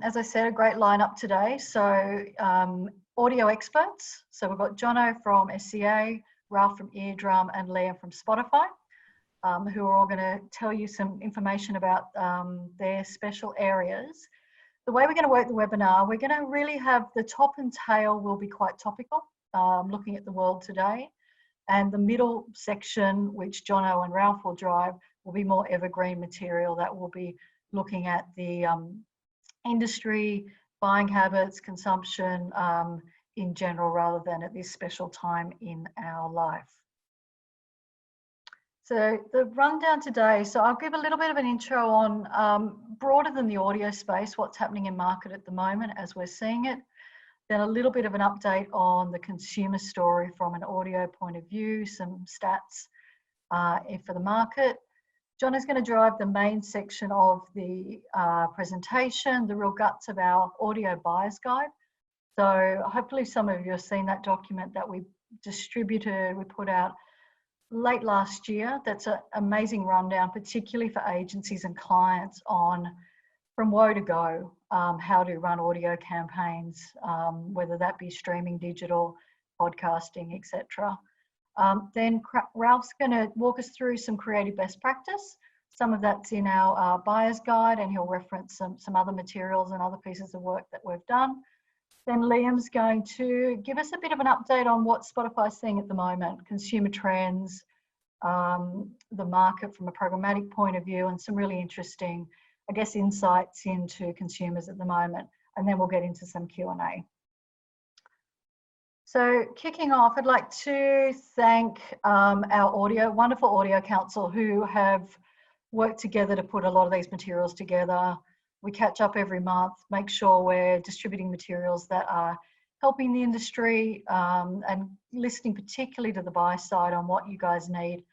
as I said, a great lineup today. So audio experts. So we've got Jono from SCA, Ralph from Eardrum, and Liam from Spotify, who are all going to tell you some information about their special areas. The way we're going to work the webinar, we're going to really have the top and tail will be quite topical, looking at the world today. And the middle section, which Jono and Ralph will drive, will be more evergreen material that will be looking at the industry, buying habits, consumption in general, rather than at this special time in our life. So the rundown today, so I'll give a little bit of an intro on broader than the audio space, what's happening in market at the moment as we're seeing it. Then a little bit of an update on the consumer story from an audio point of view, some stats for the market. John is going to drive the main section of the presentation, the real guts of our audio buyer's guide. So hopefully some of you have seen that document that we distributed, we put out late last year. That's an amazing rundown, particularly for agencies and clients on from woe to go, how to run audio campaigns, whether that be streaming, digital, podcasting, etc. Then Ralph's going to walk us through some creative best practice. Some of that's in our buyer's guide, and he'll reference some other materials and other pieces of work that we've done. Then Liam's going to give us a bit of an update on what Spotify's seeing at the moment, consumer trends, the market from a programmatic point of view, and some really interesting, I guess, insights into consumers at the moment. And then we'll get into some Q&A. So kicking off, I'd like to thank our wonderful audio council who have worked together to put a lot of these materials together. We catch up every month, make sure we're distributing materials that are helping the industry and listening particularly to the buy side on what you guys need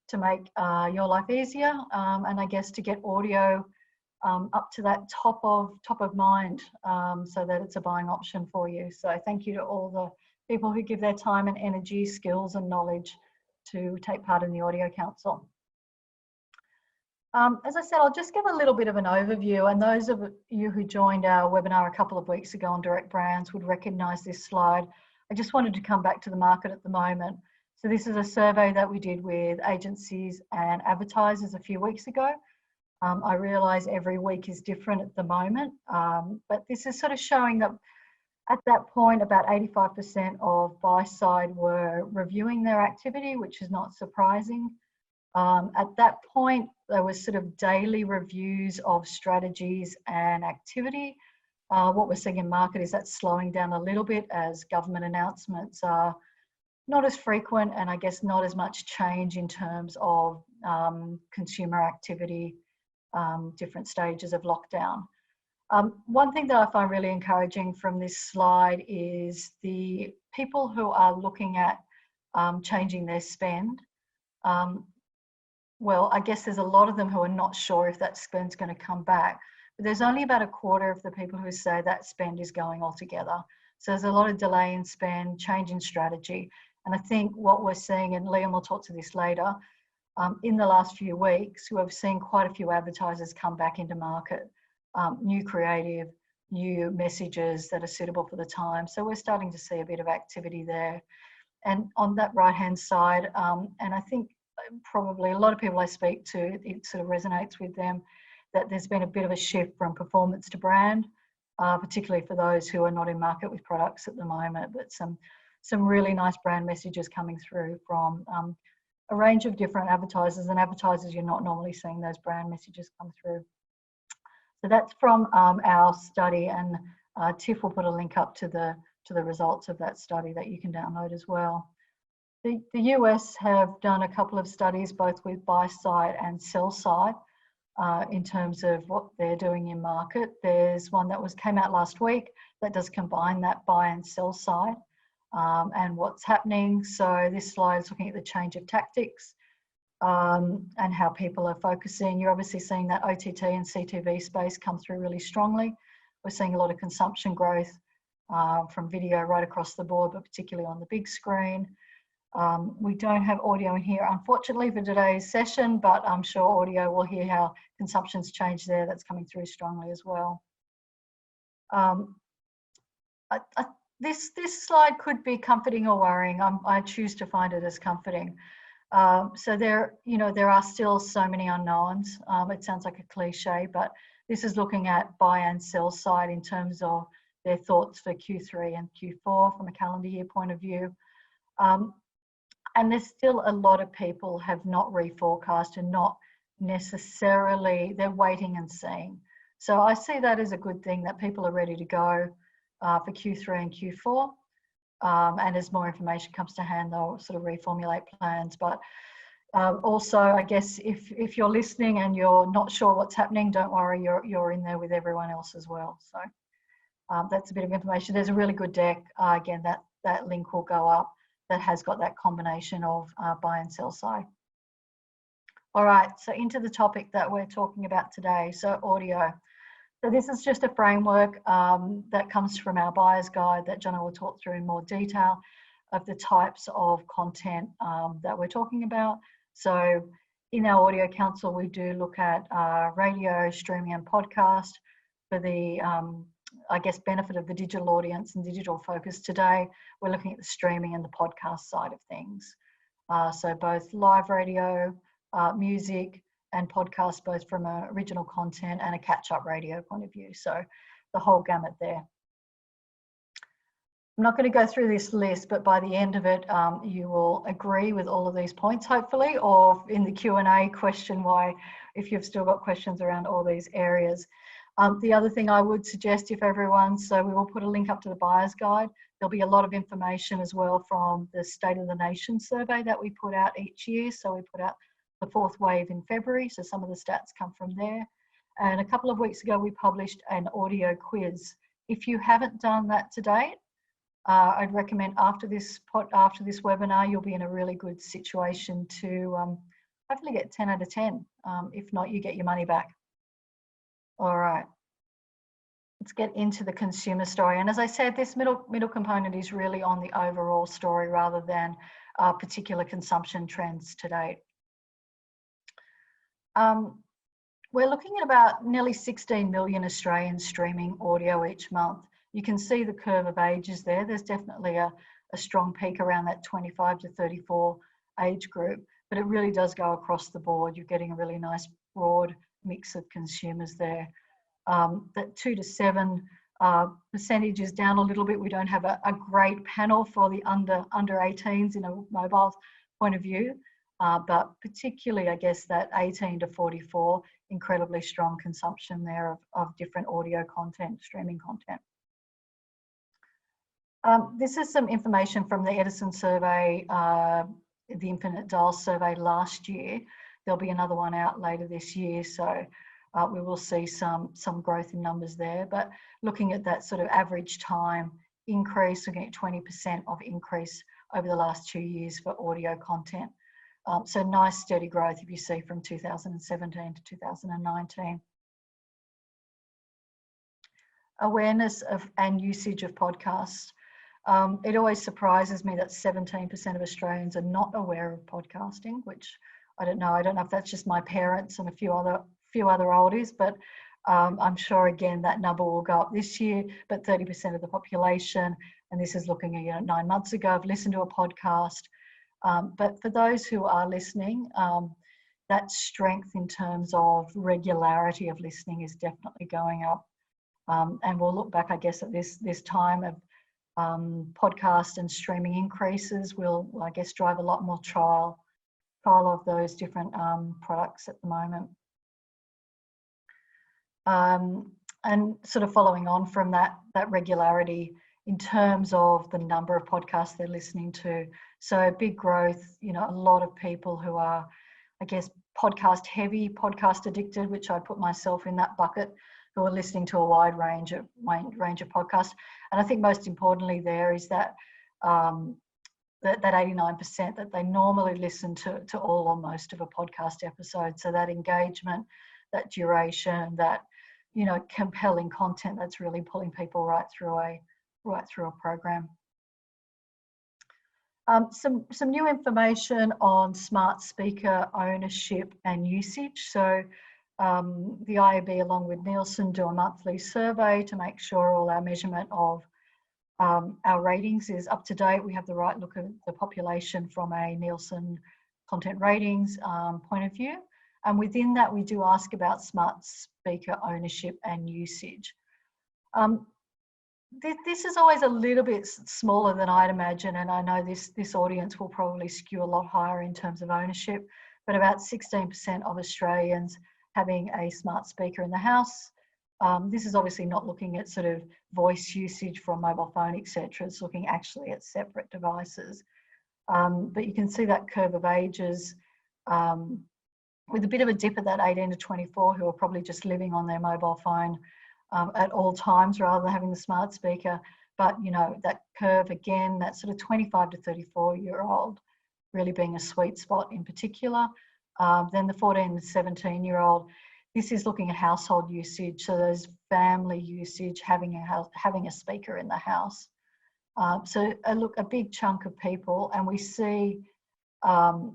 to make your life easier, and I guess to get audio up to that top of mind so that it's a buying option for you. So thank you to all the people who give their time and energy, skills and knowledge to take part in the Audio Council. As I said, I'll just give a little bit of an overview, and those of you who joined our webinar a couple of weeks ago on direct brands would recognise this slide. I just wanted to come back to the market at the moment. So this is a survey that we did with agencies and advertisers a few weeks ago. I realise every week is different at the moment, but this is sort of showing that at that point, about 85% of buy side were reviewing their activity, which is not surprising. At that point, there was sort of daily reviews of strategies and activity. What we're seeing in market is that's slowing down a little bit as government announcements are not as frequent, and I guess not as much change in terms of consumer activity, different stages of lockdown. One thing that I find really encouraging from this slide is the people who are looking at changing their spend. Well, I guess there's a lot of them who are not sure if that spend's going to come back, but there's only about a quarter of the people who say that spend is going altogether. So there's a lot of delay in spend, change in strategy. And I think what we're seeing, and Liam will talk to this later, in the last few weeks, we have seen quite a few advertisers come back into market, new creative, new messages that are suitable for the time. So we're starting to see a bit of activity there. And on that right-hand side, and I think probably a lot of people I speak to, it sort of resonates with them, that there's been a bit of a shift from performance to brand, particularly for those who are not in market with products at the moment, but some really nice brand messages coming through from a range of different advertisers, and advertisers you're not normally seeing those brand messages come through. So that's from our study, and Tiff will put a link up to the results of that study that you can download as well. The US have done a couple of studies both with buy side and sell side in terms of what they're doing in market. There's one that came out last week that does combine that buy and sell side and what's happening. So this slide is looking at the change of tactics and how people are focusing. You're obviously seeing that OTT and CTV space come through really strongly. We're seeing a lot of consumption growth from video right across the board, but particularly on the big screen. We don't have audio in here, unfortunately, for today's session, but I'm sure audio will hear how consumption's changed there. That's coming through strongly as well. This slide could be comforting or worrying. I choose to find it as comforting. So there are still so many unknowns. It sounds like a cliche, but this is looking at buy and sell side in terms of their thoughts for Q3 and Q4 from a calendar year point of view. And there's still a lot of people have not reforecast and not necessarily, they're waiting and seeing. So I see that as a good thing, that people are ready to go for Q3 and Q4. And as more information comes to hand, they'll sort of reformulate plans. But also, I guess if you're listening and you're not sure what's happening, don't worry, you're in there with everyone else as well. So that's a bit of information. There's a really good deck. Again, that link will go up, that has got that combination of buy and sell side. All right, so into the topic that we're talking about today, so audio. So this is just a framework that comes from our buyer's guide that Jenna will talk through in more detail of the types of content that we're talking about. So in our audio council, we do look at radio, streaming and podcast for the, I guess, benefit of the digital audience and digital focus today. We're looking at the streaming and the podcast side of things. So both live radio, music, and podcast, both from a original content and a catch-up radio point of view. So the whole gamut there. I'm not going to go through this list, but by the end of it, you will agree with all of these points, hopefully, or in the Q&A question why, if you've still got questions around all these areas. The other thing I would suggest, if everyone, so we will put a link up to the buyer's guide. There'll be a lot of information as well from the State of the Nation survey that we put out each year. So we put out the 4th wave in February, so some of the stats come from there. And a couple of weeks ago, we published an audio quiz. If you haven't done that to date, I'd recommend after this webinar, you'll be in a really good situation to hopefully get 10 out of 10. If not, you get your money back. All right, let's get into the consumer story. And as I said, this middle component is really on the overall story rather than particular consumption trends to date. We're looking at about nearly 16 million Australians streaming audio each month. You can see the curve of ages there. There's definitely a strong peak around that 25 to 34 age group, but it really does go across the board. You're getting a really nice broad mix of consumers there. That 2 to 7 percentage is down a little bit. We don't have a great panel for the under 18s in a mobile point of view. But particularly, I guess, that 18 to 44, incredibly strong consumption there of different audio content, streaming content. This is some information from the Edison survey, the Infinite Dial survey last year. There'll be another one out later this year, so we will see some growth in numbers there. But looking at that sort of average time increase, looking at 20% of increase over the last 2 years for audio content. So nice steady growth if you see from 2017 to 2019. Awareness of and usage of podcasts. It always surprises me that 17% of Australians are not aware of podcasting, which I don't know. I don't know if that's just my parents and a few other oldies, but I'm sure again that number will go up this year. But 30% of the population, and this is looking at 9 months ago, have listened to a podcast. But for those who are listening, that strength in terms of regularity of listening is definitely going up. And we'll look back, I guess, at this time of podcast and streaming increases will, I guess, drive a lot more trial of those different products at the moment. And sort of following on from that regularity in terms of the number of podcasts they're listening to. So big growth, a lot of people who are, I guess, podcast heavy, podcast addicted, which I put myself in that bucket, who are listening to a wide range of podcasts. And I think most importantly there is that that 89% that they normally listen to all or most of a podcast episode. So that engagement, that duration, that compelling content that's really pulling people right through a program. Some new information on smart speaker ownership and usage. So The IAB, along with Nielsen, do a monthly survey to make sure all our measurement of our ratings is up to date. We have the right look at the population from a Nielsen content ratings point of view. And within that, we do ask about smart speaker ownership and usage. This is always a little bit smaller than I'd imagine, and I know this audience will probably skew a lot higher in terms of ownership, but about 16% of Australians having a smart speaker in the house. This is obviously not looking at sort of voice usage from mobile phone, etc. It's looking actually at separate devices. But you can see that curve of ages with a bit of a dip at that 18 to 24 who are probably just living on their mobile phone at all times rather than having the smart speaker. But, you know, that curve again, that sort of 25 to 34-year-old really being a sweet spot in particular. Then the 14 to 17-year-old, this is looking at household usage. So there's family usage, having a speaker in the house. So look, a big chunk of people, and we see of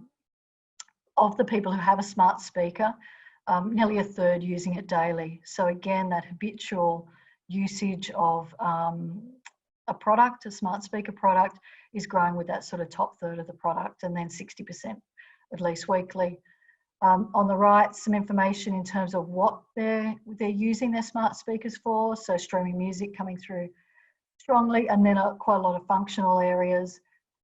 the people who have a smart speaker, nearly a third using it daily. So again, that habitual usage of a product, a smart speaker product, is growing with that sort of top third of the product, and then 60% at least weekly. On the right, some information in terms of what they're using their smart speakers for. So streaming music coming through strongly, and then quite a lot of functional areas.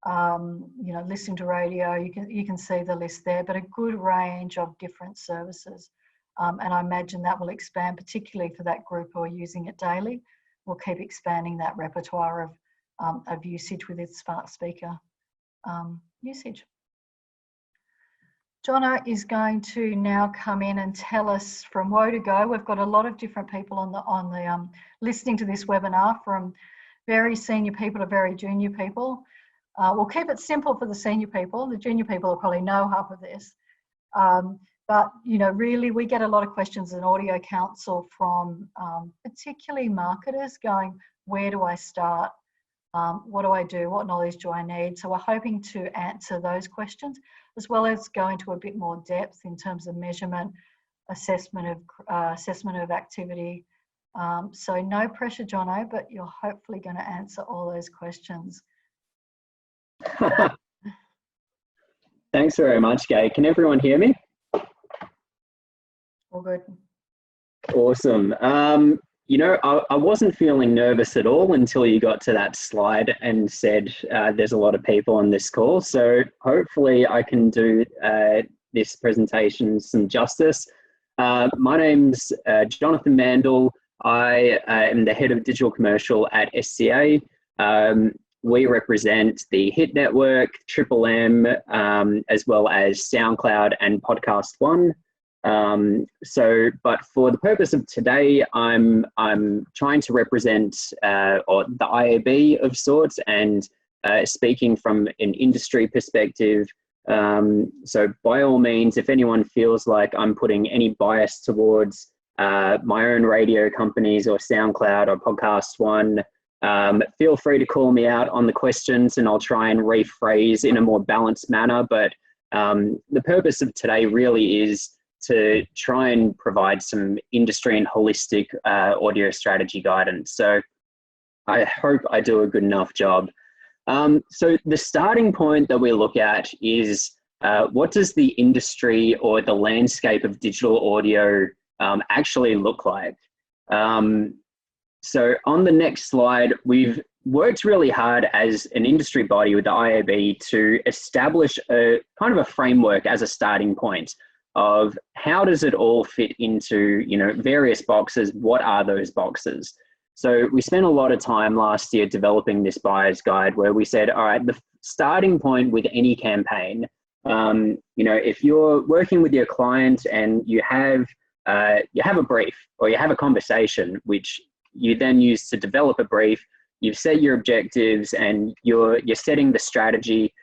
You know, listening to radio, you can see the list there, but a good range of different services. And I imagine that will expand, particularly for that group who are using it daily. We'll keep expanding that repertoire of usage with its smart speaker usage. Jono is going to now come in and tell us from woe to go. We've got a lot of different people on the listening to this webinar, from very senior people to very junior people. We'll keep it simple for the senior people. The junior people will probably know half of this. But, you know, really we get a lot of questions as an audio council from particularly marketers going, where do I start? What do I do? What knowledge do I need? So we're hoping to answer those questions, as well as go into a bit more depth in terms of measurement, assessment of activity. So no pressure, Jono, but you're hopefully going to answer all those questions. Thanks very much, Gai. Can everyone hear me? All good. Awesome. You know, I wasn't feeling nervous at all until you got to that slide and said there's a lot of people on this call. So hopefully I can do this presentation some justice. My name's Jonathan Mandel. I am the head of digital commercial at SCA. We represent the Hit Network, Triple M, as well as SoundCloud and Podcast One. But for the purpose of today, I'm trying to represent or the IAB of sorts, and speaking from an industry perspective. So by all means, if anyone feels like I'm putting any bias towards my own radio companies or SoundCloud or Podcast One, feel free to call me out on the questions and I'll try and rephrase in a more balanced manner. But the purpose of today really is to try and provide some industry and holistic audio strategy guidance. So I hope I do a good enough job. So the starting point that we look at is what does the industry or the landscape of digital audio actually look like? So on the next slide, we've worked really hard as an industry body with the IAB to establish a kind of a framework as a starting point of how does it all fit into, you know, various boxes. What are those boxes? So we spent a lot of time last year developing this buyer's guide where we said, all right, the starting point with any campaign, you know, if you're working with your client and you have a brief or you have a conversation, which you then use to develop a brief, you've set your objectives and you're setting the strategy.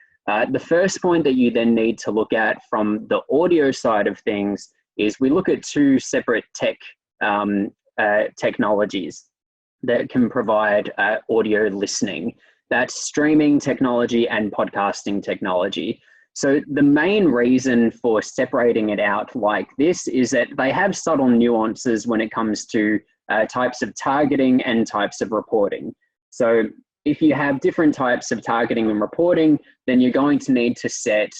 The first point that you then need to look at from the audio side of things is we look at two separate technologies that can provide audio listening. That's streaming technology and podcasting technology. So the main reason for separating it out like this is that they have subtle nuances when it comes to types of targeting and types of reporting. So if you have different types of targeting and reporting, then you're going to need to set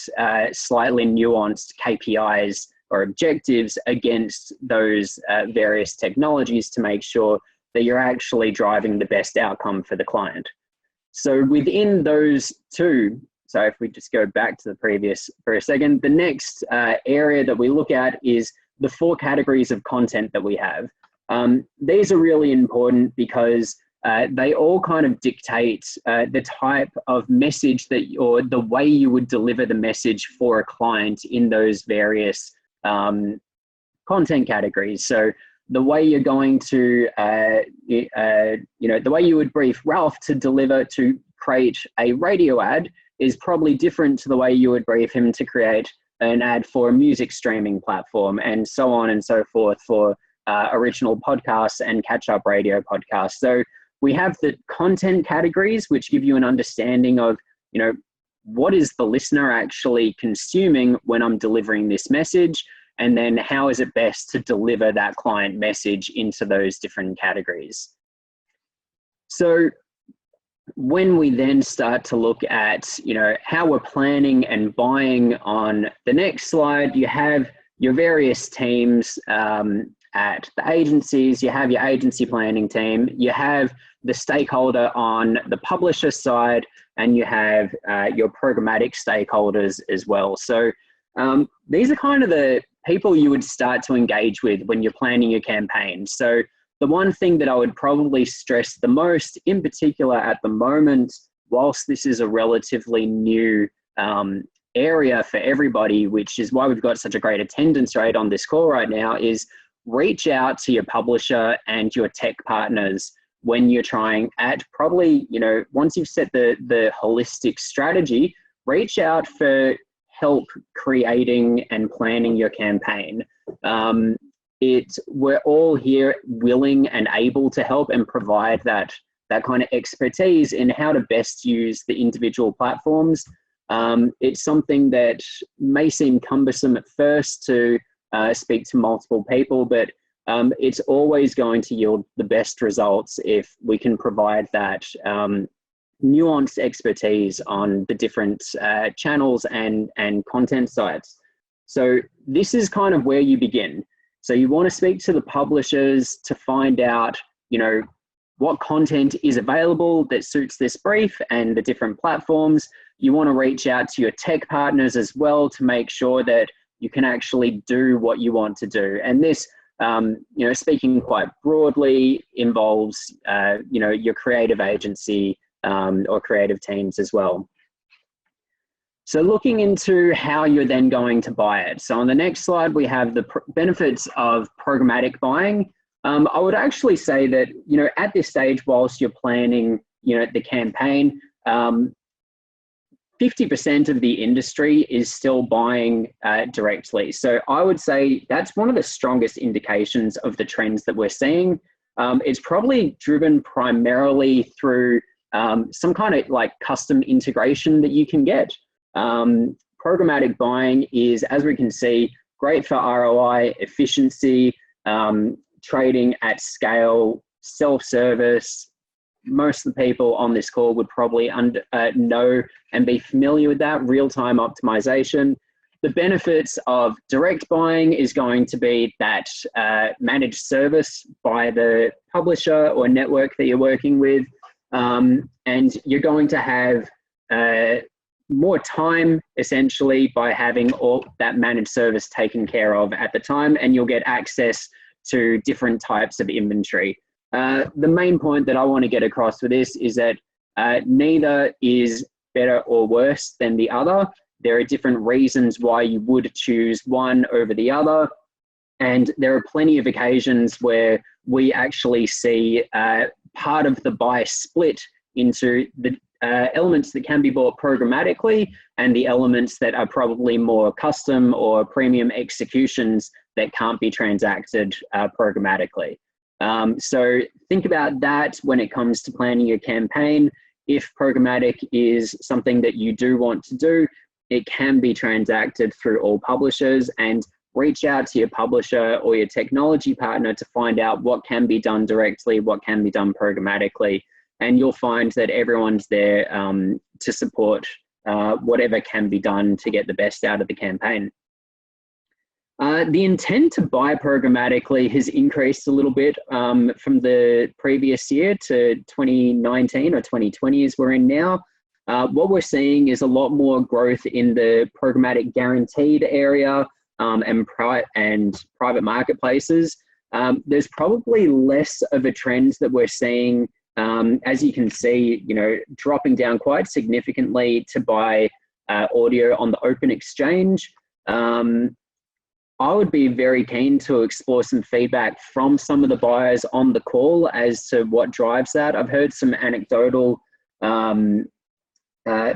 slightly nuanced KPIs or objectives against those various technologies to make sure that you're actually driving the best outcome for the client. So within those two, so if we just go back to the previous for a second, the next area that we look at is the 4 categories of content that we have. These are really important because they all kind of dictate the type of message that, or the way you would deliver the message for a client in those various content categories. So the way you're going to, you know, the way you would brief Ralph to create a radio ad is probably different to the way you would brief him to create an ad for a music streaming platform, and so on and so forth for original podcasts and catch-up radio podcasts. So we have the content categories, which give you an understanding of, you know, what is the listener actually consuming when I'm delivering this message, and then how is it best to deliver that client message into those different categories. So when we then start to look at, you know, how we're planning and buying on the next slide, you have your various teams at the agencies. You have your agency planning team, you have the stakeholder on the publisher side, and you have your programmatic stakeholders as well. So these are kind of the people you would start to engage with when you're planning your campaign. So the one thing that I would probably stress the most, in particular at the moment, whilst this is a relatively new area for everybody, which is why we've got such a great attendance rate on this call right now, is reach out to your publisher and your tech partners when you're trying at probably, you know, once you've set the holistic strategy, reach out for help creating and planning your campaign. We're all here willing and able to help and provide that kind of expertise in how to best use the individual platforms. It's something that may seem cumbersome at first to speak to multiple people, but it's always going to yield the best results if we can provide that nuanced expertise on the different channels and content sites. So this is kind of where you begin. So you want to speak to the publishers to find out, you know, what content is available that suits this brief and the different platforms. You want to reach out to your tech partners as well to make sure that you can actually do what you want to do. And this, you know, speaking quite broadly, involves, you know, your creative agency or creative teams as well. So looking into how you're then going to buy it. So on the next slide, we have the benefits of programmatic buying. I would actually say that, you know, at this stage, whilst you're planning, you know, the campaign, 50% of the industry is still buying directly. So I would say that's one of the strongest indications of the trends that we're seeing. It's probably driven primarily through some kind of like custom integration that you can get. Programmatic buying is, as we can see, great for ROI, efficiency, trading at scale, self-service. Most of the people on this call would probably know and be familiar with that, real-time optimization. The benefits of direct buying is going to be that managed service by the publisher or network that you're working with, and you're going to have more time essentially by having all that managed service taken care of at the time, and you'll get access to different types of inventory. The main point that I want to get across with this is that neither is better or worse than the other. There are different reasons why you would choose one over the other. And there are plenty of occasions where we actually see part of the buy split into the elements that can be bought programmatically and the elements that are probably more custom or premium executions that can't be transacted programmatically. So think about that when it comes to planning your campaign. If programmatic is something that you do want to do, it can be transacted through all publishers, and reach out to your publisher or your technology partner to find out what can be done directly, what can be done programmatically. And you'll find that everyone's there to support whatever can be done to get the best out of the campaign. The intent to buy programmatically has increased a little bit from the previous year to 2019 or 2020 as we're in now. What we're seeing is a lot more growth in the programmatic guaranteed area and private marketplaces. There's probably less of a trend that we're seeing, as you can see, dropping down quite significantly to buy audio on the open exchange. I would be very keen to explore some feedback from some of the buyers on the call as to what drives that. I've heard some anecdotal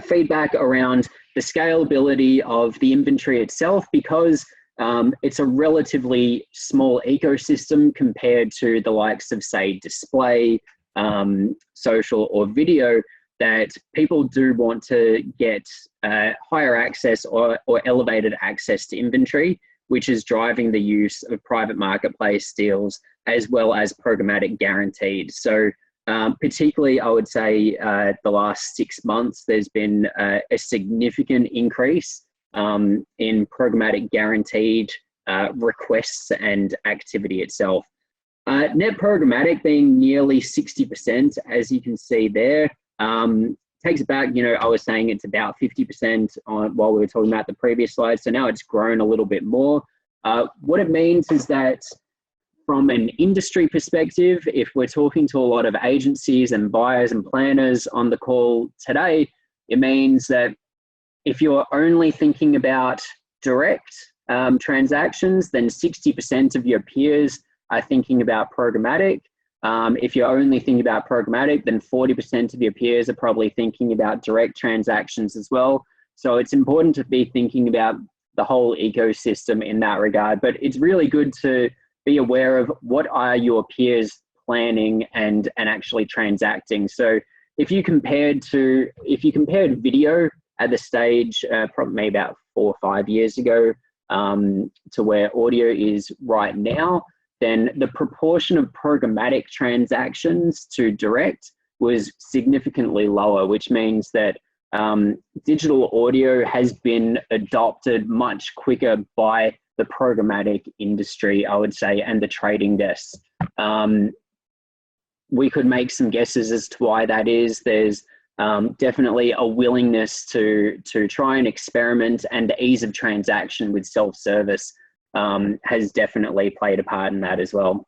feedback around the scalability of the inventory itself, because it's a relatively small ecosystem compared to the likes of, say, display, social or video, that people do want to get higher access or elevated access to inventory, which is driving the use of private marketplace deals as well as programmatic guaranteed. So particularly, I would say the last 6 months, there's been a significant increase in programmatic guaranteed requests and activity itself. Net programmatic being nearly 60%, as you can see there, takes it back, I was saying it's about 50% while we were talking about the previous slide. So now it's grown a little bit more. What it means is that from an industry perspective, if we're talking to a lot of agencies and buyers and planners on the call today, it means that if you're only thinking about direct transactions, then 60% of your peers are thinking about programmatic. If you're only thinking about programmatic, then 40% of your peers are probably thinking about direct transactions as well. So it's important to be thinking about the whole ecosystem in that regard. But it's really good to be aware of what are your peers planning and actually transacting. So if you compared video at the stage, probably maybe about 4 or 5 years ago, to where audio is right now, then the proportion of programmatic transactions to direct was significantly lower, which means that digital audio has been adopted much quicker by the programmatic industry, I would say, and the trading desks. We could make some guesses as to why that is. There's definitely a willingness to try and experiment, and the ease of transaction with self-service has definitely played a part in that as well.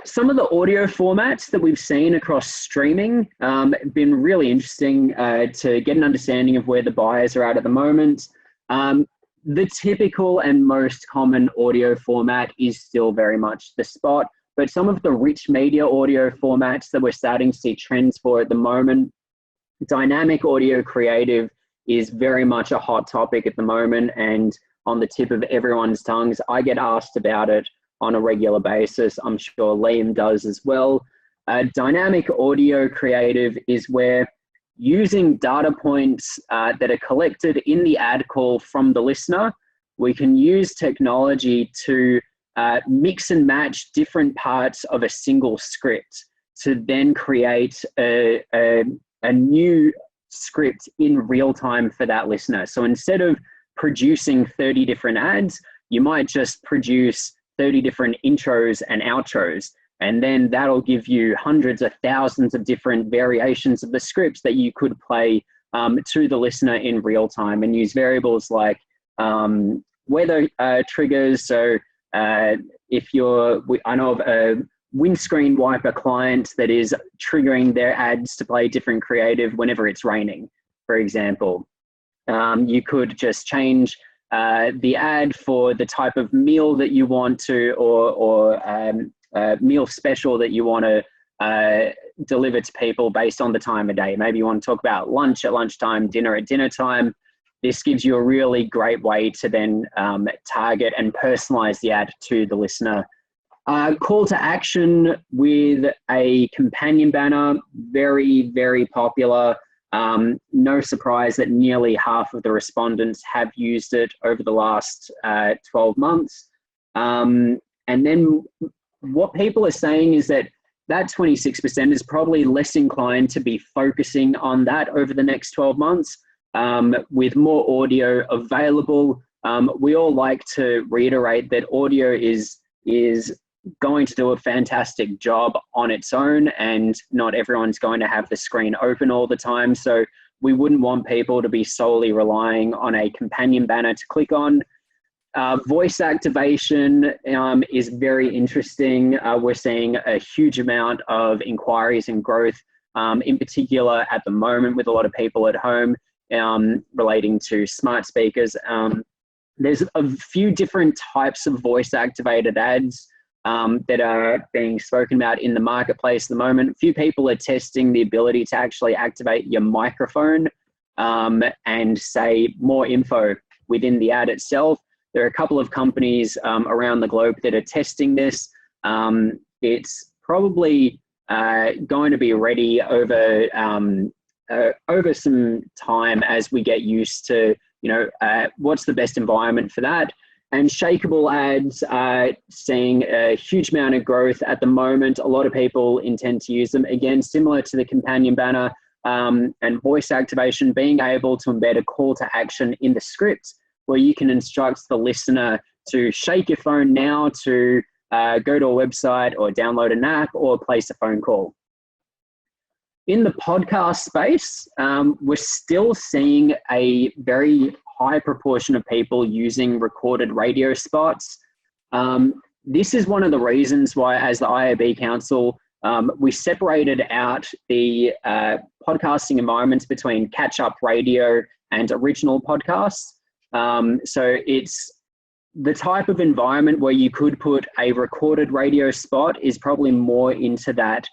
Some of the audio formats that we've seen across streaming have been really interesting to get an understanding of where the buyers are at the moment. The typical and most common audio format is still very much the spot, but some of the rich media audio formats that we're starting to see trends for at the moment, dynamic audio creative is very much a hot topic at the moment and on the tip of everyone's tongues. I get asked about it on a regular basis. I'm sure Liam does as well. Dynamic audio creative is where, using data points that are collected in the ad call from the listener, we can use technology to mix and match different parts of a single script to then create a new script in real time for that listener. So instead of producing 30 different ads, you might just produce 30 different intros and outros. And then that'll give you hundreds of thousands of different variations of the scripts that you could play to the listener in real time, and use variables like weather triggers. So if I know of a windscreen wiper client that is triggering their ads to play different creative whenever it's raining, for example. You could just change the ad for the type of meal that you want to, or meal special that you want to deliver to people based on the time of day. Maybe you want to talk about lunch at lunchtime, dinner at dinner time. This gives you a really great way to then target and personalize the ad to the listener. Call to action with a companion banner, very, very popular. No surprise that nearly half of the respondents have used it over the last 12 months. And then what people are saying is that that 26% is probably less inclined to be focusing on that over the next 12 months. With more audio available, we all like to reiterate that audio is going to do a fantastic job on its own, and not everyone's going to have the screen open all the time. So we wouldn't want people to be solely relying on a companion banner to click on. Voice activation is very interesting. We're seeing a huge amount of inquiries and growth, in particular at the moment with a lot of people at home, relating to smart speakers. There's a few different types of voice activated ads that are being spoken about in the marketplace at the moment. A few people are testing the ability to actually activate your microphone and say more info within the ad itself. There are a couple of companies around the globe that are testing this. It's probably going to be ready over some time as we get used to, what's the best environment for that. And shakeable ads are seeing a huge amount of growth at the moment. A lot of people intend to use them. Again, similar to the companion banner and voice activation, being able to embed a call to action in the script where you can instruct the listener to shake your phone now to go to a website or download an app or place a phone call. In the podcast space, we're still seeing a very high proportion of people using recorded radio spots. This is one of the reasons why, as the IAB Council, we separated out the podcasting environments between catch-up radio and original podcasts. So it's the type of environment where you could put a recorded radio spot is probably more into that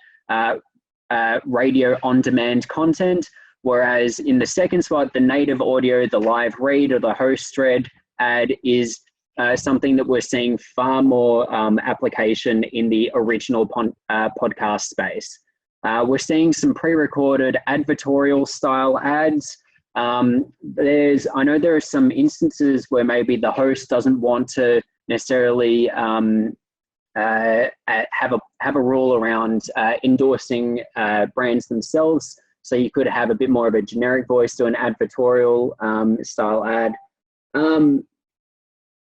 radio on-demand content. Whereas in the second spot, the native audio, the live read or the host read ad is something that we're seeing far more application in the original podcast space. We're seeing some pre-recorded advertorial style ads. I know there are some instances where maybe the host doesn't want to necessarily have a rule around endorsing brands themselves. So you could have a bit more of a generic voice to an advertorial style ad.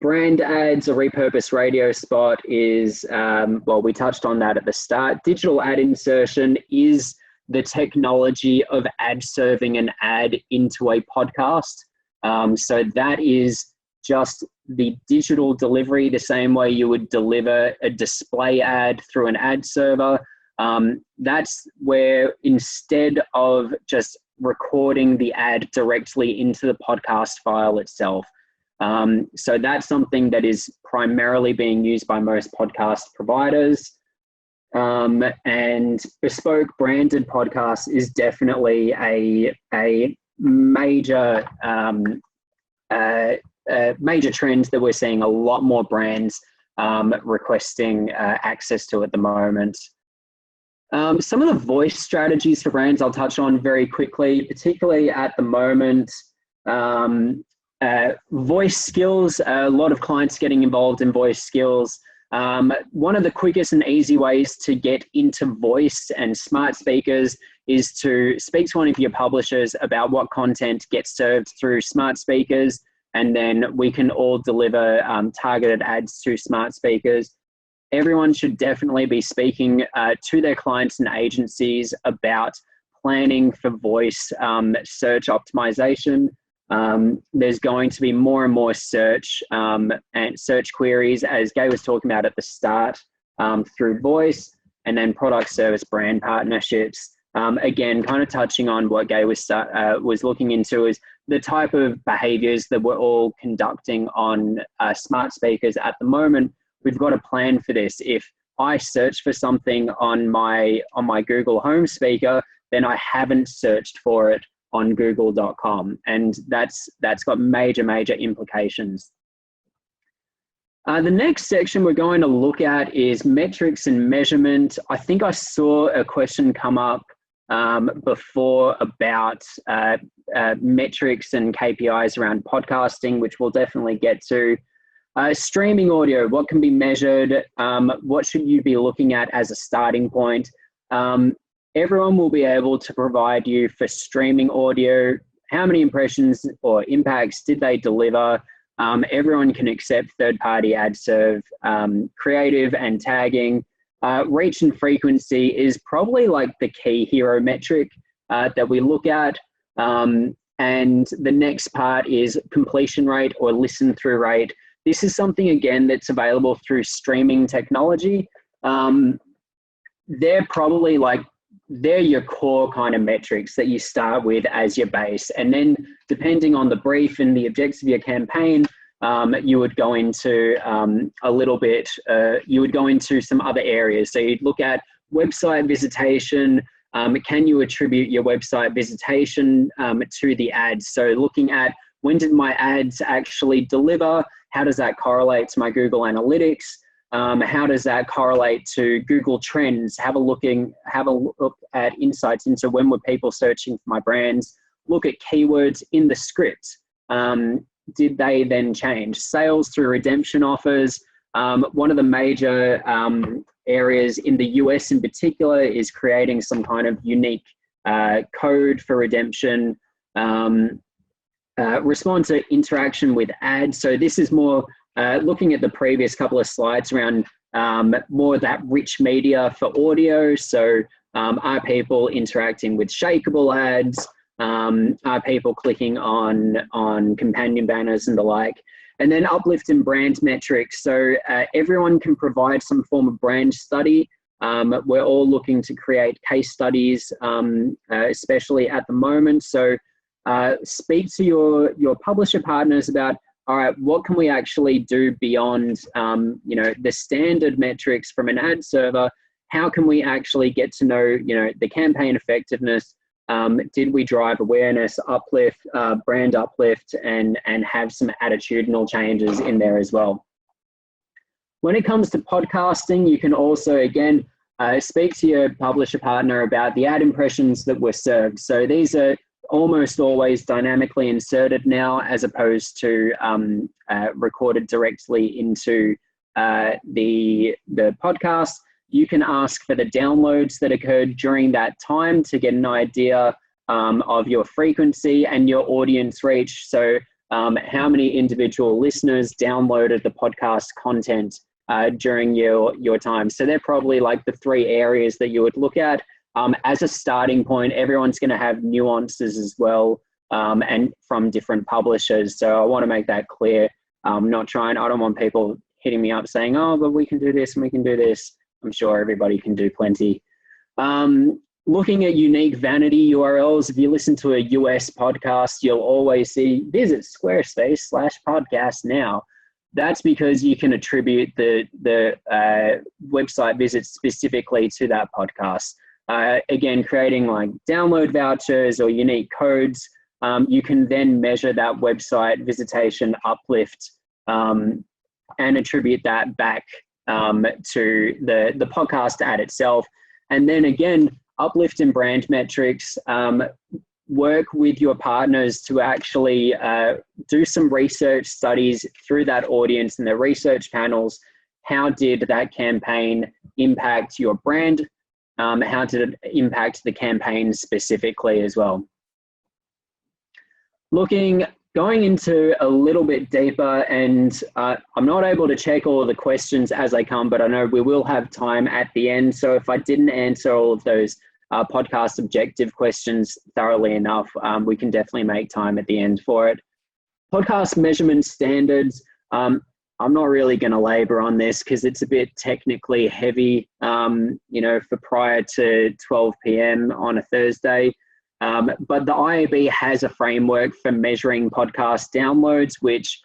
Brand ads, a repurposed radio spot is, well, we touched on that at the start. Digital ad insertion is the technology of ad serving an ad into a podcast. So that is just the digital delivery, the same way you would deliver a display ad through an ad server. That's where, instead of just recording the ad directly into the podcast file itself. So that's something that is primarily being used by most podcast providers. And bespoke branded podcasts is definitely a major major trend that we're seeing a lot more brands requesting access to at the moment. Some of the voice strategies for brands I'll touch on very quickly, particularly at the moment. Voice skills, a lot of clients getting involved in voice skills. One of the quickest and easy ways to get into voice and smart speakers is to speak to one of your publishers about what content gets served through smart speakers, and then we can all deliver targeted ads to smart speakers. Everyone should definitely be speaking to their clients and agencies about planning for voice search optimization. There's going to be more and more search and search queries, as Gai was talking about at the start, through voice, and then product service brand partnerships. Again, kind of touching on what Gai was looking into is the type of behaviors that we're all conducting on smart speakers at the moment. We've got a plan for this. If I search for something on my Google Home speaker, then I haven't searched for it on google.com, and that's got major implications. The next section we're going to look at is metrics and measurement. I think I saw a question come up before about metrics and KPIs around podcasting, which we'll definitely get to. Streaming audio, what can be measured? What should you be looking at as a starting point? Everyone will be able to provide you for streaming audio. How many impressions or impacts did they deliver? Everyone can accept third-party ad serve, creative and tagging. Reach and frequency is probably like the key hero metric that we look at. And the next part is completion rate or listen through rate. This is something, again, that's available through streaming technology. They're probably they're your core kind of metrics that you start with as your base. And then depending on the brief and the objectives of your campaign, you would go into you would go into some other areas. So you'd look at website visitation. Can you attribute your website visitation to the ads? So looking at, when did my ads actually deliver? How does that correlate to my Google Analytics? How does that correlate to Google Trends? Have a look at insights into when were people searching for my brands. Look at keywords in the script. Did they then change? Sales through redemption offers. One of the major areas in the US in particular is creating some kind of unique code for redemption. Respond to interaction with ads. So this is more looking at the previous couple of slides around more of that rich media for audio. So are people interacting with shakeable ads? Are people clicking on companion banners and the like? And then uplift in brand metrics. So everyone can provide some form of brand study. We're all looking to create case studies, especially at the moment. So speak to your publisher partners about, all right, what can we actually do beyond the standard metrics from an ad server? How can we actually get to know the campaign effectiveness? Did we drive awareness, uplift, brand uplift, and have some attitudinal changes in there as well? When it comes to podcasting, you can also, again, speak to your publisher partner about the ad impressions that were served. So these are almost always dynamically inserted now, as opposed to recorded directly into the podcast. You can ask for the downloads that occurred during that time to get an idea of your frequency and your audience reach. So how many individual listeners downloaded the podcast content during your time. So they're probably like the three areas that you would look at. As a starting point, everyone's going to have nuances as well, and from different publishers. So I want to make that clear. I don't want people hitting me up saying, oh, but we can do this and we can do this. I'm sure everybody can do plenty. Looking at unique vanity URLs, if you listen to a US podcast, you'll always see visit Squarespace/podcast now. That's because you can attribute the website visits specifically to that podcast. Again, creating like download vouchers or unique codes, you can then measure that website visitation uplift and attribute that back to the podcast ad itself. And then again, uplift in brand metrics, work with your partners to actually do some research studies through that audience and their research panels. How did that campaign impact your brand? How did it impact the campaign specifically as well? Going into a little bit deeper, and I'm not able to check all of the questions as they come, but I know we will have time at the end. So if I didn't answer all of those podcast objective questions thoroughly enough, we can definitely make time at the end for it. Podcast measurement standards. I'm not really going to labor on this because it's a bit technically heavy, for prior to 12 p.m. on a Thursday. But the IAB has a framework for measuring podcast downloads, which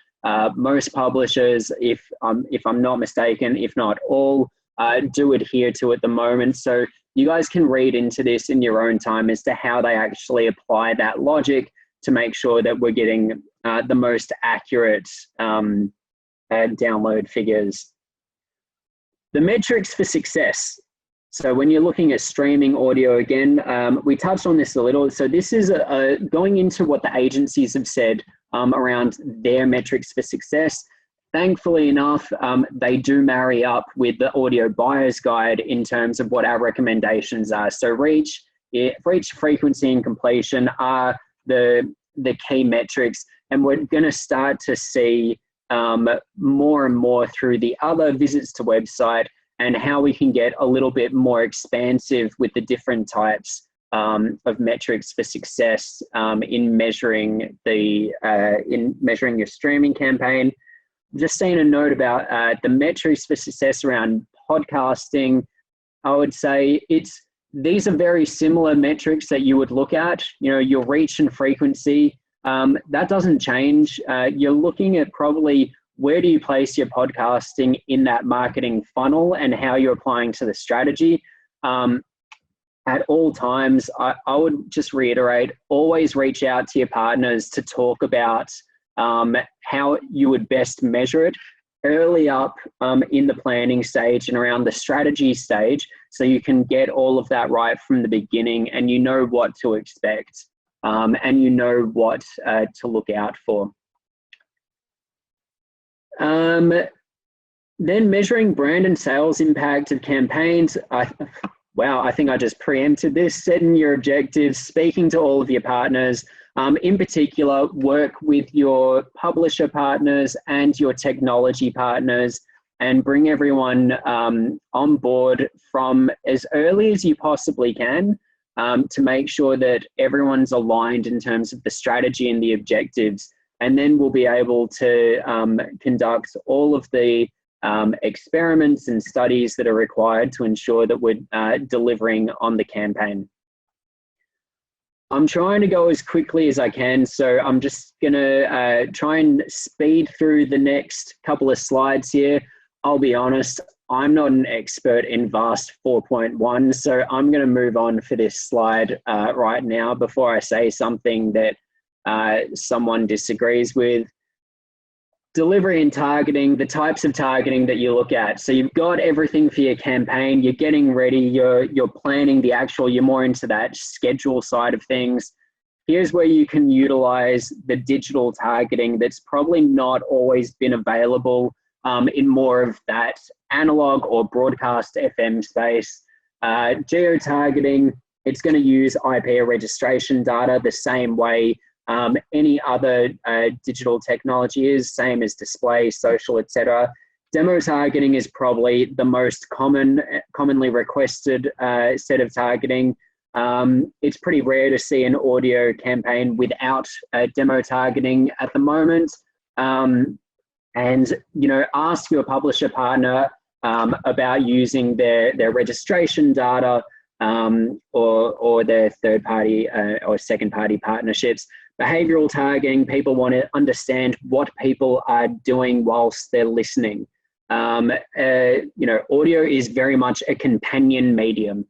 most publishers, if I'm not mistaken, if not all, do adhere to at the moment. So you guys can read into this in your own time as to how they actually apply that logic to make sure that we're getting the most accurate download figures. The metrics for success. So when you're looking at streaming audio again, we touched on this a little. So this is going into what the agencies have said around their metrics for success. Thankfully enough, they do marry up with the audio buyer's guide in terms of what our recommendations are. So reach, frequency, and completion are the key metrics, and we're going to start to see more and more through the other visits to website and how we can get a little bit more expansive with the different types of metrics for success in measuring your streaming campaign. Just seeing a note about the metrics for success around podcasting. I would say these are very similar metrics that you would look at. You know, your reach and frequency, that doesn't change. You're looking at probably where do you place your podcasting in that marketing funnel and how you're applying to the strategy. At all times, I would just reiterate, always reach out to your partners to talk about how you would best measure it early up in the planning stage and around the strategy stage, so you can get all of that right from the beginning and you know what to expect and you know what to look out for. Then measuring brand and sales impact of campaigns. Wow, I think I just preempted this. Setting your objectives, speaking to all of your partners. In particular, work with your publisher partners and your technology partners and bring everyone on board from as early as you possibly can to make sure that everyone's aligned in terms of the strategy and the objectives. And then we'll be able to conduct all of the experiments and studies that are required to ensure that we're delivering on the campaign. I'm trying to go as quickly as I can, so I'm just gonna try and speed through the next couple of slides here. I'll be honest, I'm not an expert in VAST 4.1, so I'm gonna move on for this slide right now before I say something that someone disagrees with. Delivery and targeting, the types of targeting that you look at. So you've got everything for your campaign, you're getting ready, you're planning the actual, you're more into that schedule side of things. Here's where you can utilize the digital targeting that's probably not always been available in more of that analog or broadcast FM space. Geo-targeting, it's going to use IP registration data the same way any other digital technology is, same as display, social, etc. Demo targeting is probably the most commonly requested set of targeting. It's pretty rare to see an audio campaign without demo targeting at the moment. And you know, ask your publisher partner about using their registration data or their third-party or second-party partnerships. Behavioral targeting, people want to understand what people are doing whilst they're listening. You know, audio is very much a companion medium.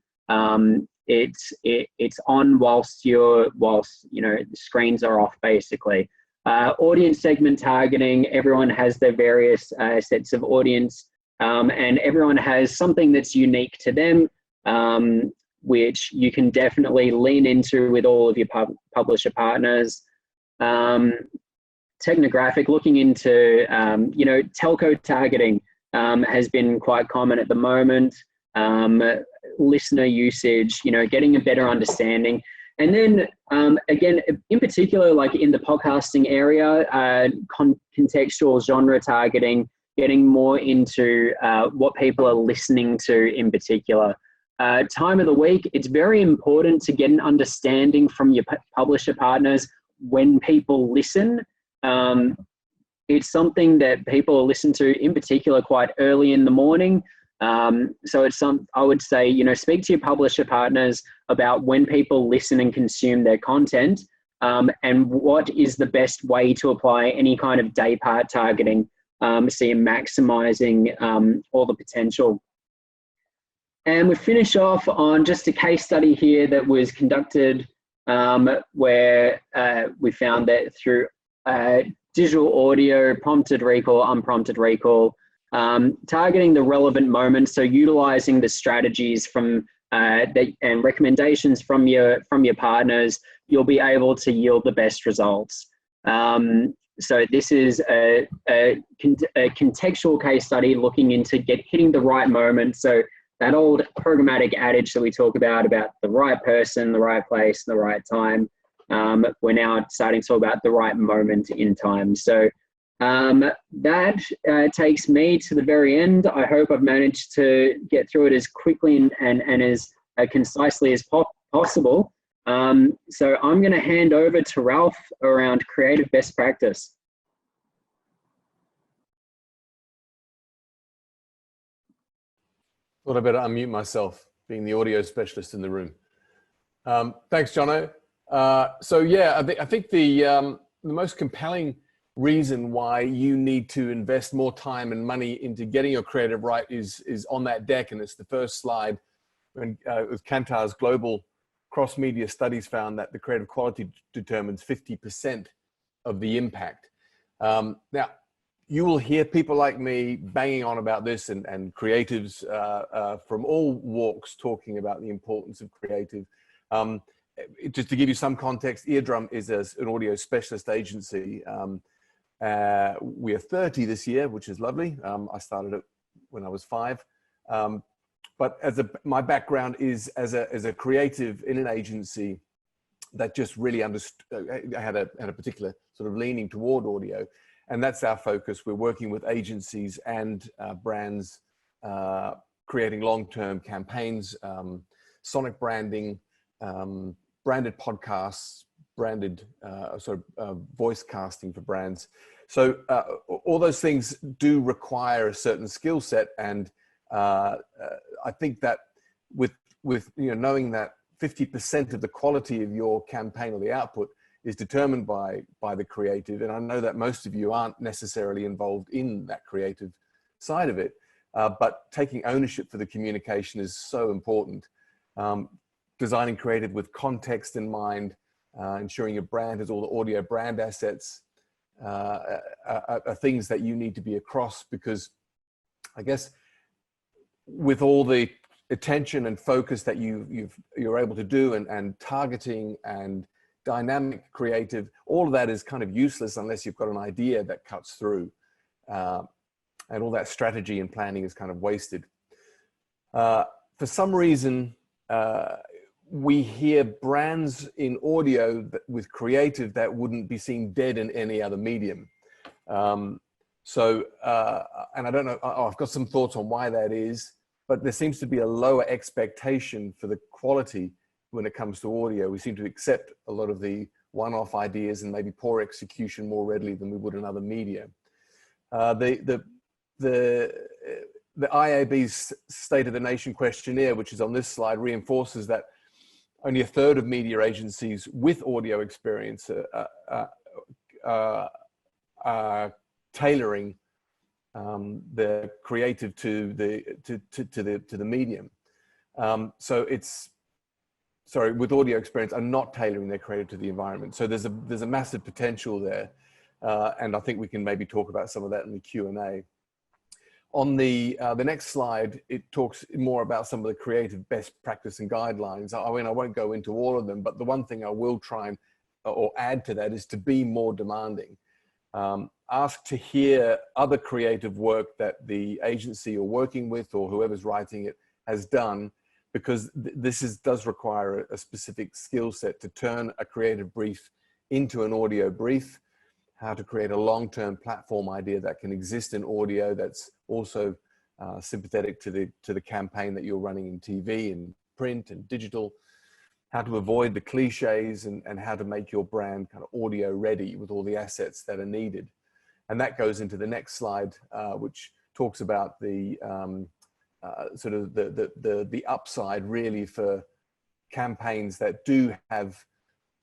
It's on whilst you know, the screens are off, basically. Audience segment targeting, everyone has their various sets of audience, and everyone has something that's unique to them, which you can definitely lean into with all of your publisher partners. Technographic, looking into, you know, telco targeting has been quite common at the moment. Listener usage, you know, getting a better understanding. And then, again, in particular, like in the podcasting area, contextual genre targeting, getting more into what people are listening to in particular. Time of the week, it's very important to get an understanding from your publisher partners when people listen. It's something that people listen to in particular quite early in the morning. So it's I would say, you know, speak to your publisher partners about when people listen and consume their content, and what is the best way to apply any kind of day part targeting, so you're maximizing all the potential. And we finish off on just a case study here that was conducted where we found that through digital audio, prompted recall, unprompted recall, Targeting the relevant moments, so utilizing the strategies from and recommendations from your partners, you'll be able to yield the best results. So this is a contextual case study looking into hitting the right moment. So that old programmatic adage that we talk about the right person, the right place, the right time, we're now starting to talk about the right moment in time. So that takes me to the very end. I hope I've managed to get through it as quickly and as concisely as possible. So I'm going to hand over to Ralph around creative best practice. Thought I better unmute myself, being the audio specialist in the room. Thanks, Jono. So yeah, I think the most compelling reason why you need to invest more time and money into getting your creative right is on that deck, and it's the first slide. When with Kantar's global cross-media studies found that the creative quality determines 50% of the impact. Now, you will hear people like me banging on about this, and creatives from all walks talking about the importance of creative. Just to give you some context, Eardrum is an audio specialist agency. We are 30 this year, which is lovely. I started it when I was 5. But my background is as a creative in an agency that just really understood, had a particular sort of leaning toward audio, and that's our focus. We're working with agencies and brands, creating long-term campaigns, sonic branding, branded podcasts, branded voice casting for brands. So all those things do require a certain skill set, and I think that with knowing that 50% of the quality of your campaign or the output is determined by the creative, and I know that most of you aren't necessarily involved in that creative side of it, but taking ownership for the communication is so important. Designing creative with context in mind, ensuring your brand has all the audio brand assets, are things that you need to be across, because I guess with all the attention and focus that you're able to do, and targeting and dynamic creative, all of that is kind of useless unless you've got an idea that cuts through, and all that strategy and planning is kind of wasted. For some reason, we hear brands in audio with creative that wouldn't be seen dead in any other medium. And I don't know, I've got some thoughts on why that is, but there seems to be a lower expectation for the quality when it comes to audio. We seem to accept a lot of the one-off ideas and maybe poor execution more readily than we would in other media. The IAB's State of the Nation questionnaire, which is on this slide, reinforces that only 1/3 of media agencies with audio experience are tailoring the creative to the medium. So it's, sorry, with audio experience are not tailoring their creative to the environment. So there's a massive potential there, and I think we can maybe talk about some of that in the Q&A. On the next slide, it talks more about some of the creative best practice and guidelines. I mean, I won't go into all of them, but the one thing I will try and or add to that is to be more demanding. Ask to hear other creative work that the agency you're working with or whoever's writing it has done, because does require a specific skill set to turn a creative brief into an audio brief, how to create a long-term platform idea that can exist in audio that's also sympathetic to the campaign that you're running in TV and print and digital, how to avoid the cliches, and how to make your brand kind of audio ready with all the assets that are needed. And that goes into the next slide, which talks about the sort of the upside really for campaigns that do have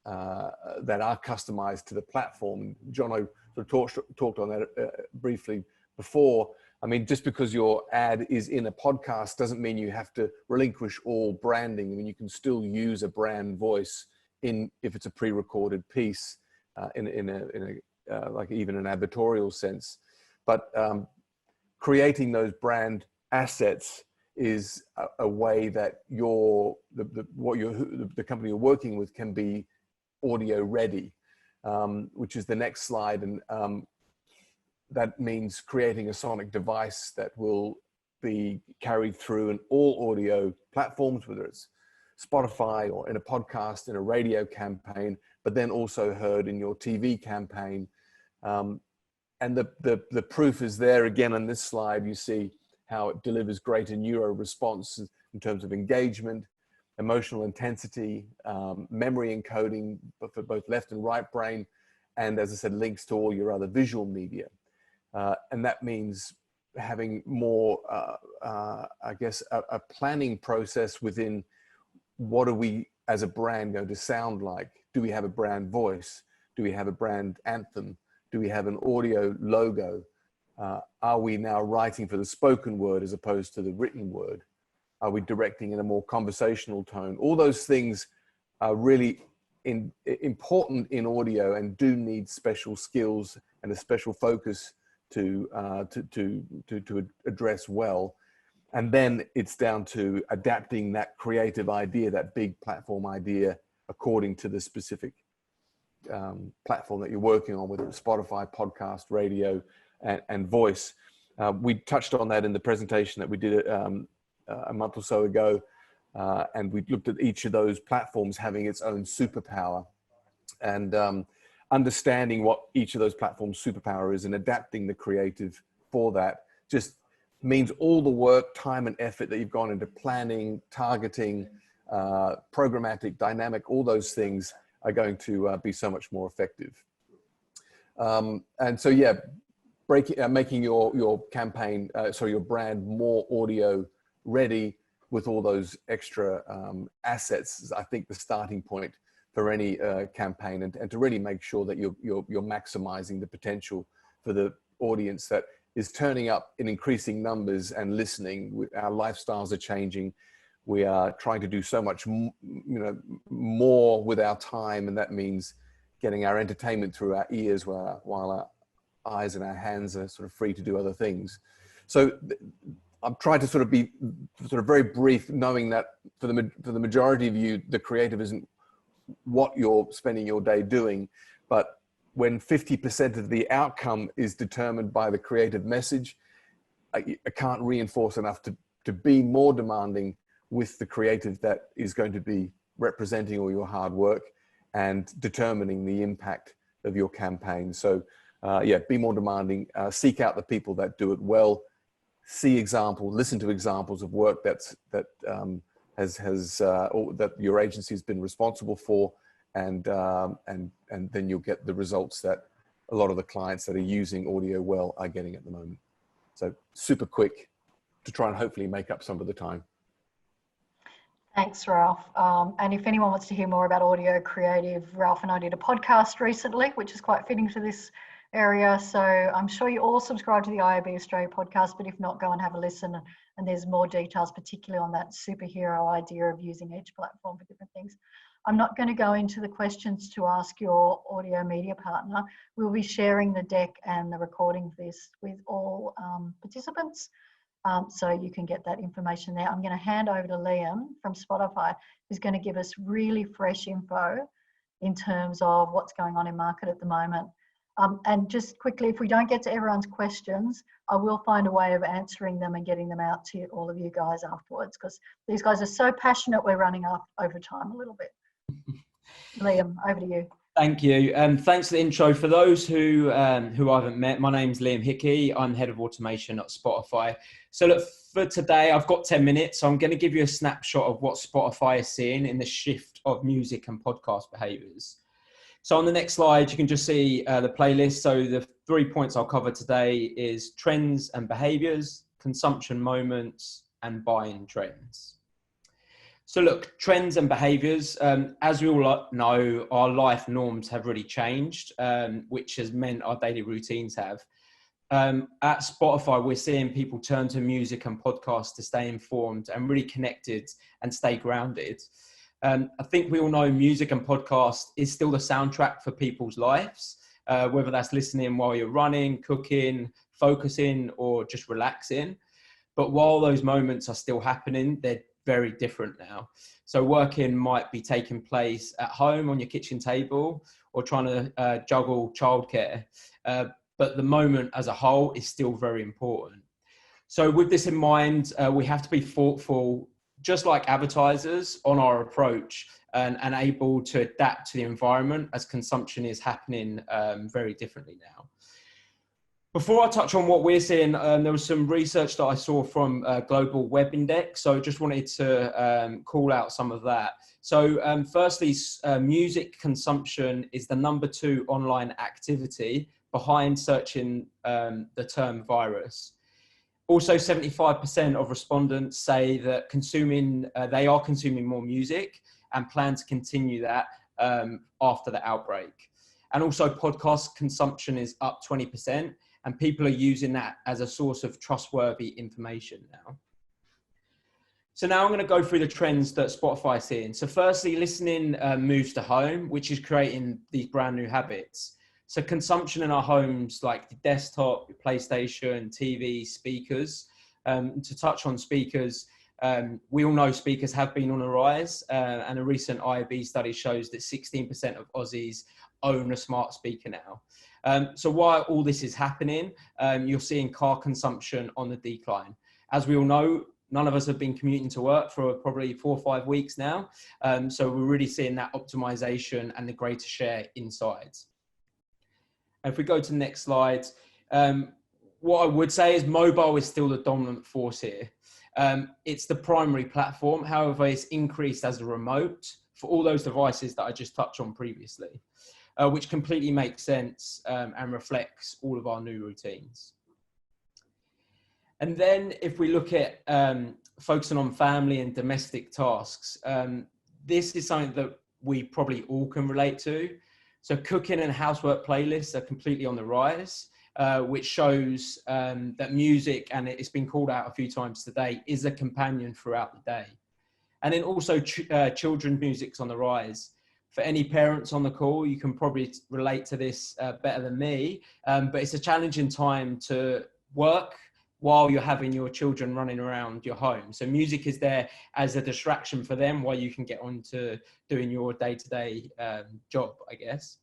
that are customized to the platform. Jono sort of talked on that briefly before. I mean, just because your ad is in a podcast doesn't mean you have to relinquish all branding. I mean, you can still use a brand voice if it's a pre-recorded piece in a like even an advertorial sense. But creating those brand assets is a way that the company you're working with can be audio ready, which is the next slide. And that means creating a sonic device that will be carried through in all audio platforms, whether it's Spotify or in a podcast, in a radio campaign, but then also heard in your TV campaign. And the proof is there again on this slide. You see how it delivers greater neuro response in terms of engagement, emotional intensity, memory encoding for both left and right brain, and as I said, links to all your other visual media. And that means having more, I guess, a planning process within what are we as a brand going to sound like? Do we have a brand voice? Do we have a brand anthem? Do we have an audio logo? Are we now writing for the spoken word as opposed to the written word? Are we directing in a more conversational tone? All those things are really important in audio and do need special skills and a special focus to address well. And then it's down to adapting that creative idea, that big platform idea, according to the specific platform that you're working on, whether it's Spotify, podcast, radio, and voice. We touched on that in the presentation that we did a month or so ago, and we looked at each of those platforms having its own superpower, and understanding what each of those platforms' superpower is and adapting the creative for that just means all the work, time, and effort that you've gone into planning, targeting, programmatic, dynamic, all those things are going to be so much more effective. And so, yeah, making your campaign, your brand more audio ready with all those extra assets is, I think, the starting point for any campaign, and to really make sure that you're maximizing the potential for the audience that is turning up in increasing numbers and listening. Our lifestyles are changing. We are trying to do so much, more with our time, and that means getting our entertainment through our ears while our eyes and our hands are sort of free to do other things. So I'm trying to sort of be very brief, knowing that for the majority of you, the creative isn't what you're spending your day doing, but when 50% of the outcome is determined by the creative message, I can't reinforce enough to be more demanding with the creative that is going to be representing all your hard work and determining the impact of your campaign. So yeah, be more demanding, seek out the people that do it well, see examples, listen to examples of work that your agency has been responsible for, and then you'll get the results that a lot of the clients that are using audio well are getting at the moment. So super quick to try and hopefully make up some of the time. Thanks, Ralph. And if anyone wants to hear more about audio creative, Ralph and I did a podcast recently, which is quite fitting to this area. So I'm sure you all subscribe to the IAB Australia podcast, but if not, go and have a listen. And there's more details, particularly on that superhero idea of using each platform for different things. I'm not going to go into the questions to ask your audio media partner. We'll be sharing the deck and the recording of this with all participants. So you can get that information there. I'm going to hand over to Liam from Spotify, who's going to give us really fresh info in terms of what's going on in market at the moment. And just quickly, if we don't get to everyone's questions, I will find a way of answering them and getting them out to all of you guys afterwards, because these guys are so passionate, we're running over time a little bit. Liam, over to you. Thank you. Thanks for the intro. For those who I haven't met, my name's Liam Hickey. I'm head of automation at Spotify. So look, for today, I've got 10 minutes. So I'm going to give you a snapshot of what Spotify is seeing in the shift of music and podcast behaviors. So on the next slide, you can just see the playlist. So the 3 points I'll cover today is trends and behaviors, consumption moments, and buying trends. So look, trends and behaviors, as we all know, our life norms have really changed, which has meant our daily routines have. At Spotify, we're seeing people turn to music and podcasts to stay informed and really connected and stay grounded. I think we all know music and podcast is still the soundtrack for people's lives, whether that's listening while you're running, cooking, focusing or just relaxing. But while those moments are still happening, they're very different now. So working might be taking place at home on your kitchen table or trying to juggle childcare. But the moment as a whole is still very important. So with this in mind, we have to be thoughtful, just like advertisers, on our approach and able to adapt to the environment as consumption is happening very differently now. Before I touch on what we're seeing, there was some research that I saw from Global Web Index. So just wanted to call out some of that. So firstly, music consumption is the #2 online activity behind searching the term virus. Also, 75% of respondents say that they are consuming more music and plan to continue that after the outbreak. And also podcast consumption is up 20%. And people are using that as a source of trustworthy information now. So now I'm going to go through the trends that Spotify is seeing. So firstly, listening moves to home, which is creating these brand new habits. So consumption in our homes, like the desktop, your PlayStation, TV, speakers. To touch on speakers, we all know speakers have been on a rise, and a recent IAB study shows that 16% of Aussies own a smart speaker now. So while all this is happening, you're seeing car consumption on the decline. As we all know, none of us have been commuting to work for probably 4 or 5 weeks now. So we're really seeing that optimization and the greater share inside. And if we go to the next slide, what I would say is mobile is still the dominant force here. It's the primary platform. However, it's increased as a remote for all those devices that I just touched on previously. Which completely makes sense and reflects all of our new routines. And then if we look at focusing on family and domestic tasks, this is something that we probably all can relate to. So cooking and housework playlists are completely on the rise, which shows that music, and it's been called out a few times today, is a companion throughout the day. And then also children's music's on the rise. For any parents on the call, you can probably relate to this better than me, but it's a challenging time to work while you're having your children running around your home. So music is there as a distraction for them while you can get on to doing your day-to-day job, I guess.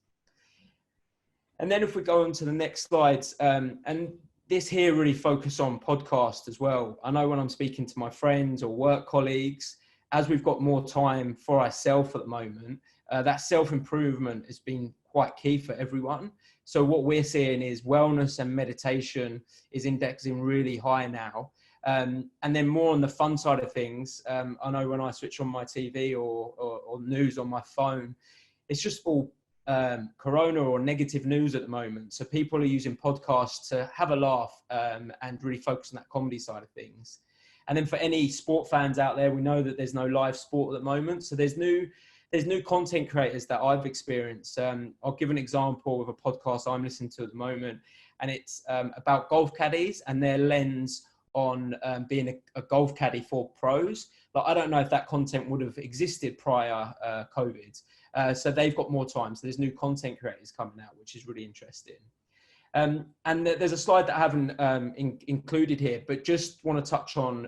And then if we go on to the next slides, and this here really focus on podcast as well. I know when I'm speaking to my friends or work colleagues, as we've got more time for ourselves at the moment, that self-improvement has been quite key for everyone. So what we're seeing is wellness and meditation is indexing really high now. And then more on the fun side of things, I know when I switch on my TV or news on my phone, it's just all corona or negative news at the moment. So people are using podcasts to have a laugh and really focus on that comedy side of things. And then for any sport fans out there, we know that there's no live sport at the moment. So there's new content creators that I've experienced. I'll give an example of a podcast I'm listening to at the moment, and it's about golf caddies and their lens on being a golf caddy for pros. But I don't know if that content would have existed prior COVID. So they've got more time. So there's new content creators coming out, which is really interesting. And there's a slide that I haven't included here, but just want to touch on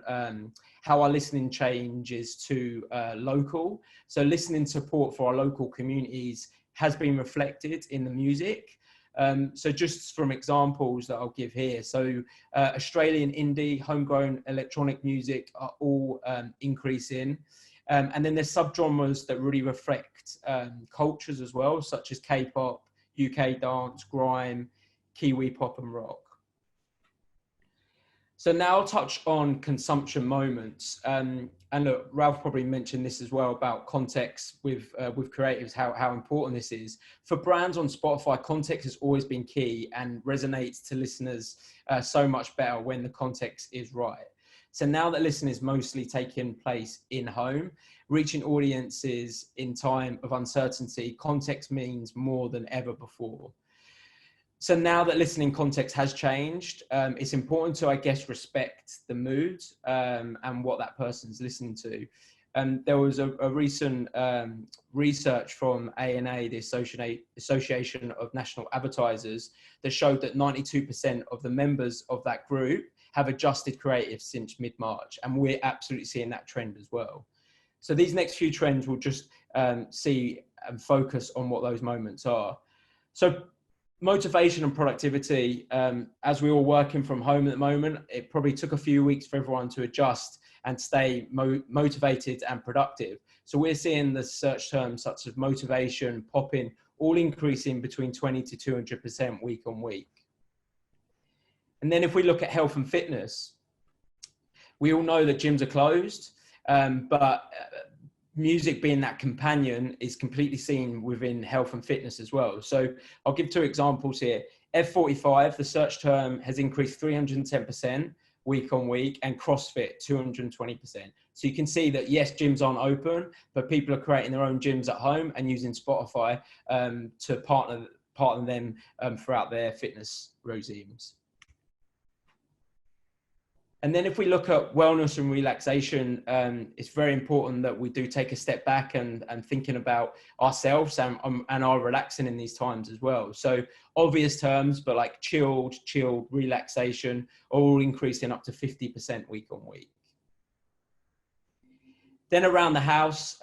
how our listening changes to local. So listening support for our local communities has been reflected in the music. So just from examples that I'll give here. So Australian indie, homegrown electronic music are all increasing. And then there's subgenres that really reflect cultures as well, such as K-pop, UK dance, grime, Kiwi pop and rock. So now I'll touch on consumption moments. And look, Ralph probably mentioned this as well about context with creatives, how important this is. For brands on Spotify, context has always been key and resonates to listeners so much better when the context is right. So now that listening is mostly taking place in home, reaching audiences in time of uncertainty, context means more than ever before. So now that listening context has changed, it's important to, I guess, respect the mood and what that person's listening to. there was a recent research from ANA, the Association of National Advertisers, that showed that 92% of the members of that group have adjusted creative since mid-March, and we're absolutely seeing that trend as well. So these next few trends will just see and focus on what those moments are. So motivation and productivity, as we're all working from home at the moment, it probably took a few weeks for everyone to adjust and stay motivated and productive. So we're seeing the search terms such as motivation, popping, all increasing between 20 to 200% week on week. And then if we look at health and fitness, we all know that gyms are closed, but music being that companion is completely seen within health and fitness as well. So I'll give 2 examples here. F45, the search term has increased 310% week on week, and CrossFit 220%. So you can see that yes, gyms aren't open, but people are creating their own gyms at home and using Spotify to partner them throughout their fitness regimes. And then if we look at wellness and relaxation, it's very important that we do take a step back and thinking about ourselves and our relaxing in these times as well. So obvious terms, but like chilled, relaxation, all increasing up to 50% week on week. Then around the house,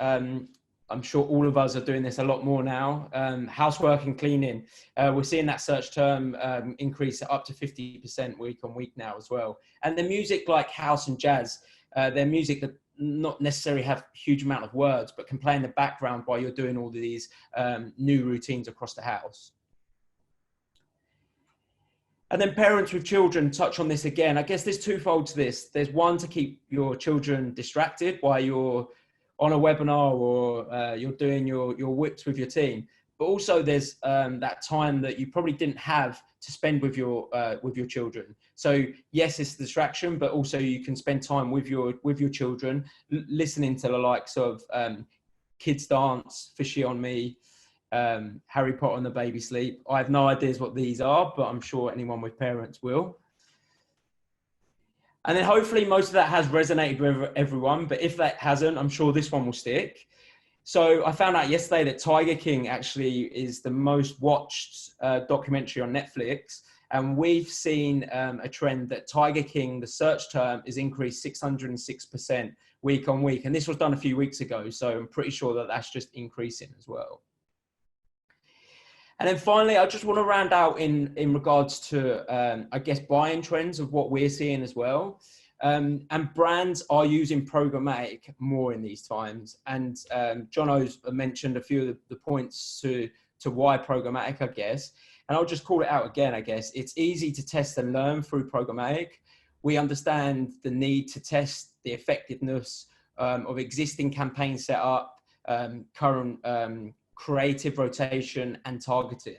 I'm sure all of us are doing this a lot more now. Housework and cleaning. We're seeing that search term increase up to 50% week on week now as well. And the music like house and jazz, they're music that not necessarily have a huge amount of words, but can play in the background while you're doing all these new routines across the house. And then parents with children, touch on this again. I guess there's twofold to this. There's one, to keep your children distracted while you're on a webinar or you're doing your whips with your team. But also there's that time that you probably didn't have to spend with your children. So yes, it's a distraction, but also you can spend time with your children, listening to the likes of Kids Dance, Fishy on Me, Harry Potter and the Baby Sleep. I have no ideas what these are, but I'm sure anyone with parents will. And then hopefully most of that has resonated with everyone, but if that hasn't, I'm sure this one will stick. So I found out yesterday that Tiger King actually is the most watched documentary on Netflix. And we've seen a trend that Tiger King, the search term, is increased 606% week on week. And this was done a few weeks ago. So I'm pretty sure that that's just increasing as well. And then finally, I just want to round out in regards to, I guess, buying trends of what we're seeing as well. And brands are using programmatic more in these times. And Jono's mentioned a few of the points to why programmatic, I guess. And I'll just call it out again, I guess. It's easy to test and learn through programmatic. We understand the need to test the effectiveness of existing campaign setup, current creative rotation and targeting.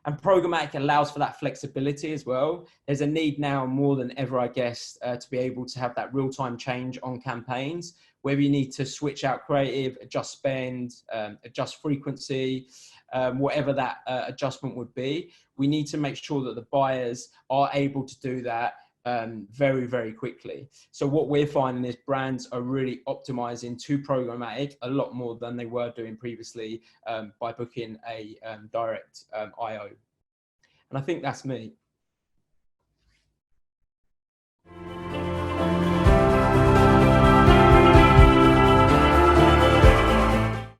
And programmatic allows for that flexibility as well. There's a need now more than ever, I guess, to be able to have that real-time change on campaigns, whether you need to switch out creative, adjust spend, adjust frequency, whatever that adjustment would be. We need to make sure that the buyers are able to do that very, very quickly. So what we're finding is brands are really optimizing to programmatic a lot more than they were doing previously by booking a direct IO. And I think that's me.